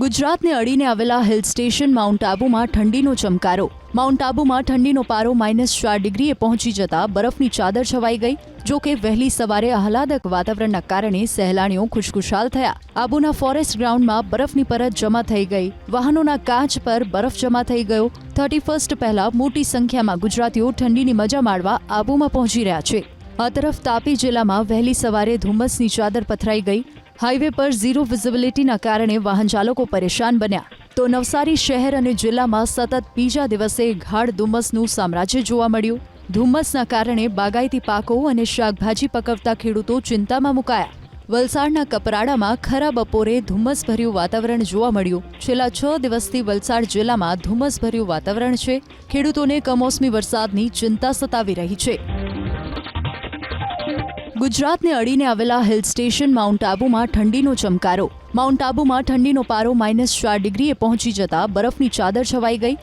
ગુજરાતને અડીને આવેલા હિલ સ્ટેશન માઉન્ટ આબુમાં ઠંડીનો ચમકારો. માઉન્ટ આબુમાં ઠંડીનો પારો -4 ડિગ્રીએ પહોંચી જતા બરફની ચાદર છવાઈ ગઈ. જો કે વહેલી સવારે આહલાદક વાતાવરણના કારણે સહેલાણીઓ ખુશખુશાલ થયા. આબુના ફોરેસ્ટ ગ્રાઉન્ડમાં બરફની પરત જમા થઈ ગઈ. વાહનોના કાચ પર બરફ જમા થઈ ગયો. 31st પહેલા મોટી સંખ્યામાં ગુજરાતીઓ ઠંડીની મજા માણવા આબુમાં પહોંચી રહ્યા છે. આ તરફ તાપી જિલ્લામાં વહેલી સવારે ધુમ્મસની ચાદર પથરાઈ ગઈ. હાઈવે પર ઝીરો વિઝિબિલિટીના કારણે વાહન ચાલકો પરેશાન બન્યા. તો નવસારી શહેર અને જિલ્લામાં સતત બીજા દિવસે ગાઢ ધુમ્મસનું સામ્રાજ્ય જોવા મળ્યું. ધુમ્મસના કારણે બાગાયતી પાકો અને શાકભાજી પકવતા ખેડૂતો ચિંતામાં મુકાયા. વલસાડના કપરાડામાં ખરા બપોરે ધુમ્મસભર્યું વાતાવરણ જોવા મળ્યું. છેલ્લા 6 દિવસથી વલસાડ જિલ્લામાં ધુમ્મસભર્યું વાતાવરણ છે. ખેડૂતોને કમોસમી વરસાદની ચિંતા સતાવી રહી છે. ગુજરાતને અડીને આવેલા હિલ સ્ટેશન માઉન્ટ આબુમાં ઠંડીનો ચમકારો. માઉન્ટ આબુમાં ઠંડીનો પારો -4 ડિગ્રીએ પહોંચી જતા બરફની ચાદર છવાઈ ગઈ.